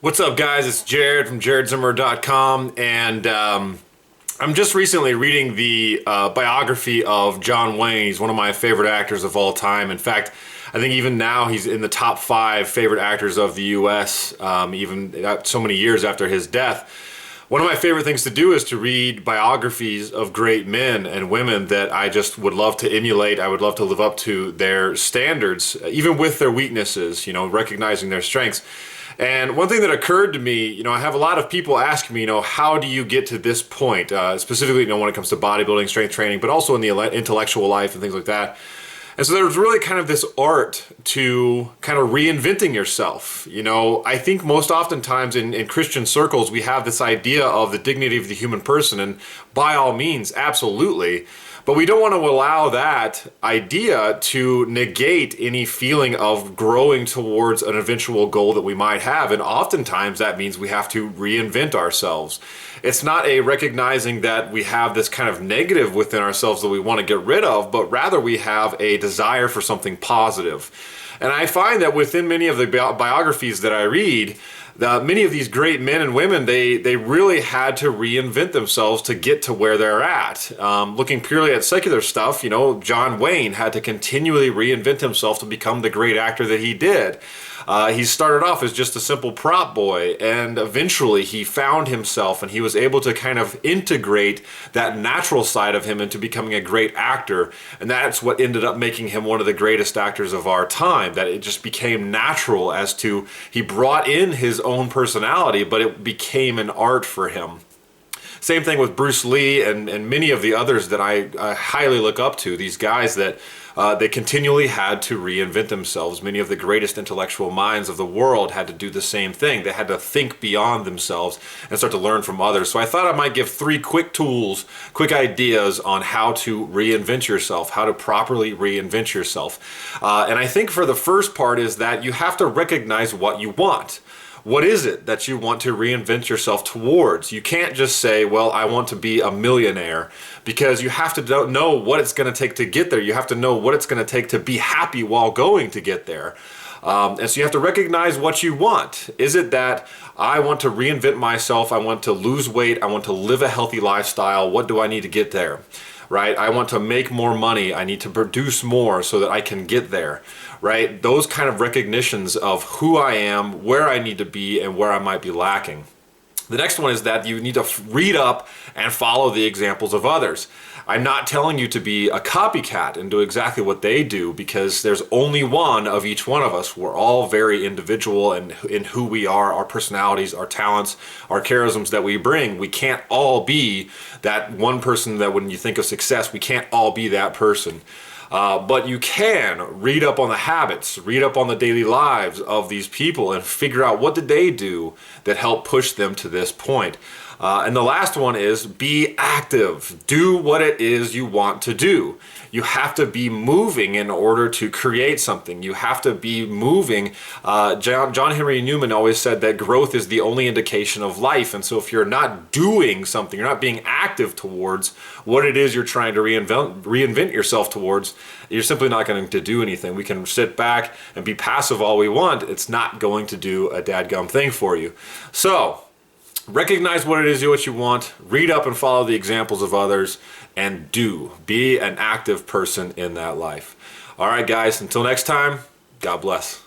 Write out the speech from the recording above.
What's up, guys? It's Jared from JaredZimmerer.com, and I'm just recently reading the biography of John Wayne. He's one of my favorite actors of all time. In fact, I think even now he's in the top 5 favorite actors of the U.S., even so many years after his death. One of my favorite things to do is to read biographies of great men and women that I just would love to emulate. I would love to live up to their standards, even with their weaknesses, recognizing their strengths. And one thing that occurred to me, I have a lot of people ask me, how do you get to this point? Specifically, when it comes to bodybuilding, strength training, but also in the intellectual life and things like that. And so there's really kind of this art to kind of reinventing yourself. I think most oftentimes in Christian circles, we have this idea of the dignity of the human person, and by all means, absolutely. But we don't want to allow that idea to negate any feeling of growing towards an eventual goal that we might have. And oftentimes that means we have to reinvent ourselves. It's not a recognizing that we have this kind of negative within ourselves that we want to get rid of, but rather we have a desire for something positive. And I find that within many of the biographies that I read, many of these great men and women, they really had to reinvent themselves to get to where they're at. Looking purely at secular stuff, John Wayne had to continually reinvent himself to become the great actor that he did. He started off as just a simple prop boy, and eventually he found himself, and he was able to kind of integrate that natural side of him into becoming a great actor. And that's what ended up making him one of the greatest actors of our time, that it just became natural as to, he brought in his own personality, but it became an art for him. Same thing with Bruce Lee and many of the others that I highly look up to, these guys that they continually had to reinvent themselves. Many of the greatest intellectual minds of the world had to do the same thing. They had to think beyond themselves and start to learn from others. So I thought I might give 3 quick tools, quick ideas on how to reinvent yourself, how to properly reinvent yourself. And I think for the first part is that you have to recognize what you want. What is it that you want to reinvent yourself towards? You can't just say, well, I want to be a millionaire, because you have to know what it's going to take to get there. You have to know what it's going to take to be happy while going to get there. And so you have to recognize what you want. Is it that I want to reinvent myself? I want to lose weight. I want to live a healthy lifestyle. What do I need to get there? Right? I want to make more money. I need to produce more so that I can get there. Right? Those kind of recognitions of who I am, where I need to be, and where I might be lacking. The next one is that you need to read up and follow the examples of others. I'm not telling you to be a copycat and do exactly what they do, because there's only one of each one of us. We're all very individual in who we are, our personalities, our talents, our charisms that we bring. We can't all be that one person that when you think of success, we can't all be that person. But you can read up on the habits, read up on the daily lives of these people, and figure out what did they do that helped push them to this point. And the last one is be active. Do what it is you want to do. You have to be moving in order to create something. You have to be moving. John Henry Newman always said that growth is the only indication of life. And so if you're not doing something, you're not being active towards what it is you're trying to reinvent yourself towards, you're simply not going to do anything. We can sit back and be passive all we want. It's not going to do a dadgum thing for you. So recognize what it is what you want, read up and follow the examples of others, and be an active person in that life. All right, guys, until next time, God bless.